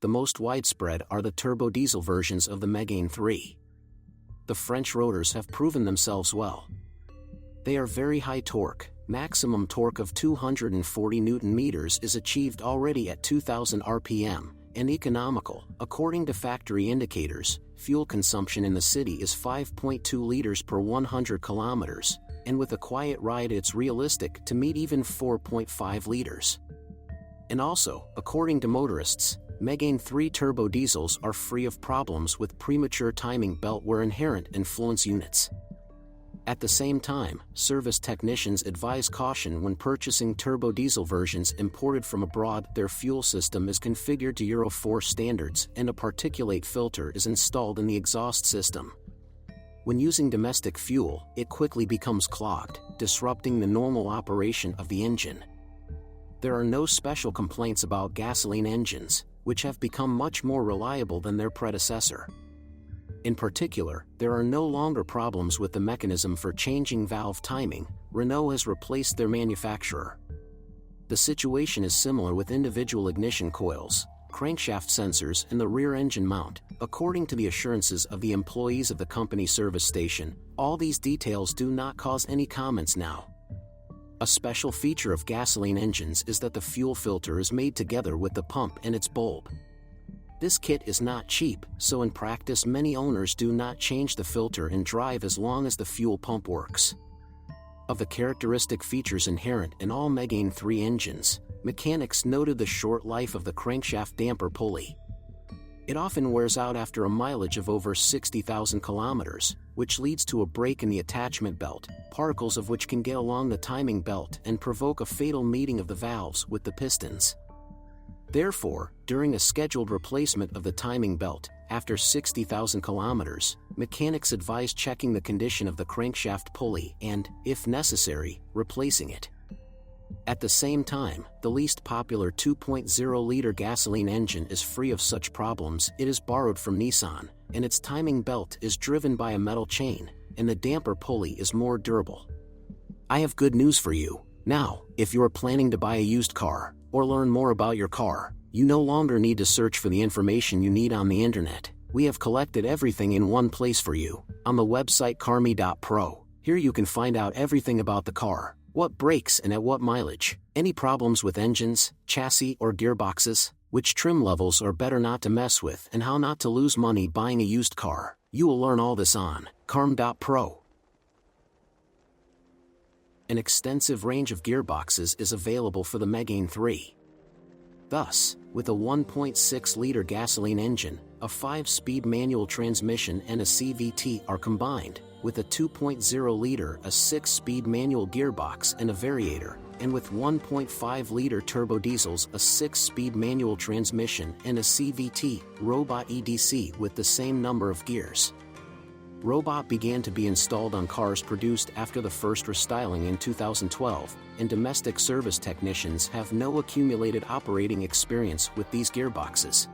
The most widespread are the turbo diesel versions of the Megane III. The French rotors have proven themselves well. They are very high torque. Maximum torque of 240 Nm is achieved already at 2000 RPM, and economical. According to factory indicators, fuel consumption in the city is 5.2 liters per 100 kilometers, and with a quiet ride it's realistic to meet even 4.5 liters. And also, according to motorists, Megane III turbo diesels are free of problems with premature timing belt wear inherent in fluence units. At the same time, service technicians advise caution when purchasing turbo diesel versions imported from abroad. Their fuel system is configured to Euro 4 standards and a particulate filter is installed in the exhaust system. When using domestic fuel, it quickly becomes clogged, disrupting the normal operation of the engine. There are no special complaints about gasoline engines, which have become much more reliable than their predecessor. In particular, there are no longer problems with the mechanism for changing valve timing. Renault has replaced their manufacturer. The situation is similar with individual ignition coils, crankshaft sensors and the rear engine mount. According to the assurances of the employees of the company service station, all these details do not cause any comments now. A special feature of gasoline engines is that the fuel filter is made together with the pump and its bulb. This kit is not cheap, so in practice many owners do not change the filter and drive as long as the fuel pump works. Of the characteristic features inherent in all Megane III engines, mechanics noted the short life of the crankshaft damper pulley. It often wears out after a mileage of over 60,000 kilometers, which leads to a break in the attachment belt, particles of which can get along the timing belt and provoke a fatal meeting of the valves with the pistons. Therefore, during a scheduled replacement of the timing belt, after 60,000 kilometers, mechanics advise checking the condition of the crankshaft pulley and, if necessary, replacing it. At the same time, the least popular 2.0-liter gasoline engine is free of such problems. It is borrowed from Nissan, and its timing belt is driven by a metal chain, and the damper pulley is more durable. I have good news for you. Now, if you are planning to buy a used car, or learn more about your car, you no longer need to search for the information you need on the internet. We have collected everything in one place for you, on the website carmi.pro. Here you can find out everything about the car, what breaks and at what mileage, any problems with engines, chassis or gearboxes, which trim levels are better not to mess with, and how not to lose money buying a used car. You will learn all this on carm.pro. An extensive range of gearboxes is available for the Megane III. Thus, with a 1.6-liter gasoline engine, a 5-speed manual transmission and a CVT are combined, with a 2.0-liter a 6-speed manual gearbox and a variator, and with 1.5-liter turbo diesels a 6-speed manual transmission and a CVT, robot EDC with the same number of gears. Robot began to be installed on cars produced after the first restyling in 2012, and domestic service technicians have no accumulated operating experience with these gearboxes.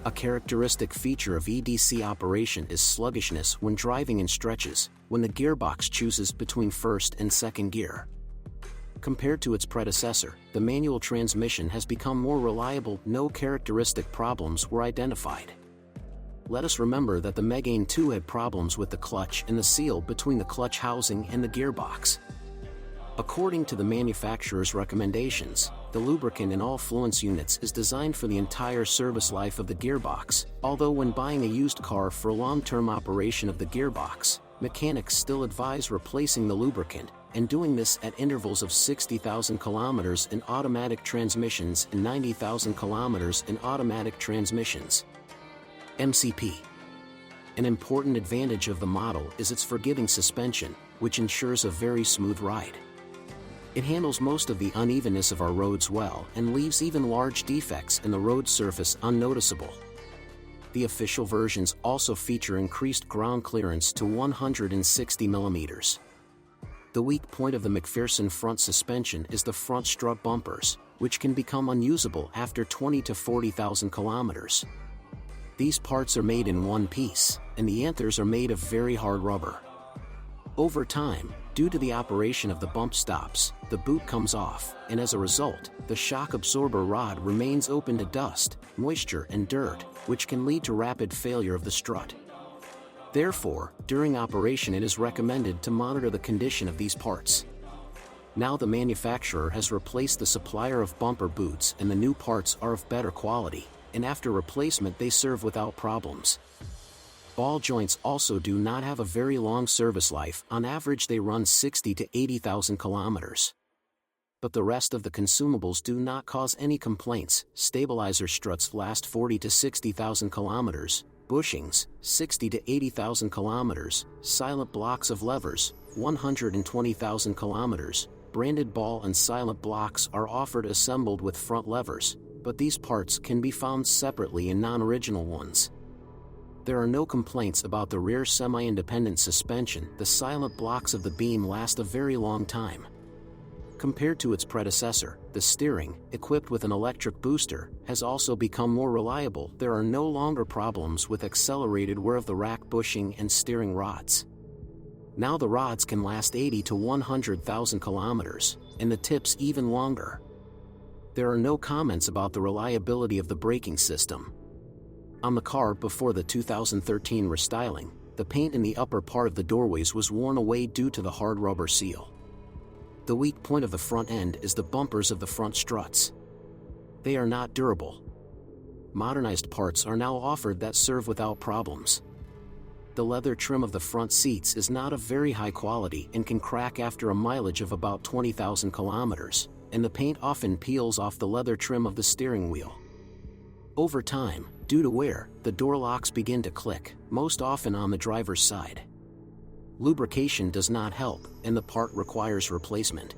A characteristic feature of EDC operation is sluggishness when driving in stretches, when the gearbox chooses between first and second gear. Compared to its predecessor, the manual transmission has become more reliable. No characteristic problems were identified. Let us remember that the Megane II had problems with the clutch and the seal between the clutch housing and the gearbox. According to the manufacturer's recommendations, the lubricant in all fluence units is designed for the entire service life of the gearbox. Although when buying a used car for long-term operation of the gearbox, mechanics still advise replacing the lubricant, and doing this at intervals of 60,000 kilometers in automatic transmissions and 90,000 kilometers in automatic transmissions. MCP. An important advantage of the model is its forgiving suspension, which ensures a very smooth ride. It handles most of the unevenness of our roads well and leaves even large defects in the road surface unnoticeable. The official versions also feature increased ground clearance to 160 mm. The weak point of the McPherson front suspension is the front strut bumpers, which can become unusable after 20 to 40,000 kilometers. These parts are made in one piece, and the anthers are made of very hard rubber. Over time, due Due to the operation of the bump stops, the boot comes off, and as a result, the shock absorber rod remains open to dust, moisture and dirt, which can lead to rapid failure of the strut. Therefore, during operation it is recommended to monitor the condition of these parts. Now the manufacturer has replaced the supplier of bumper boots and the new parts are of better quality, and after replacement they serve without problems. Ball joints also do not have a very long service life, on average they run 60 to 80,000 kilometers. But the rest of the consumables do not cause any complaints. Stabilizer struts last 40 to 60,000 kilometers, bushings, 60 to 80,000 kilometers, silent blocks of levers, 120,000 kilometers, branded ball and silent blocks are offered assembled with front levers, but these parts can be found separately in non-original ones. There are no complaints about the rear semi-independent suspension. The silent blocks of the beam last a very long time. Compared to its predecessor, the steering, equipped with an electric booster, has also become more reliable. There are no longer problems with accelerated wear of the rack bushing and steering rods. Now the rods can last 80 to 100,000 kilometers, and the tips even longer. There are no comments about the reliability of the braking system. On the car before the 2013 restyling, the paint in the upper part of the doorways was worn away due to the hard rubber seal. The weak point of the front end is the bumpers of the front struts. They are not durable. Modernized parts are now offered that serve without problems. The leather trim of the front seats is not of very high quality and can crack after a mileage of about 20,000 kilometers, and the paint often peels off the leather trim of the steering wheel. Over time, due to wear, the door locks begin to click, most often on the driver's side. Lubrication does not help, and the part requires replacement.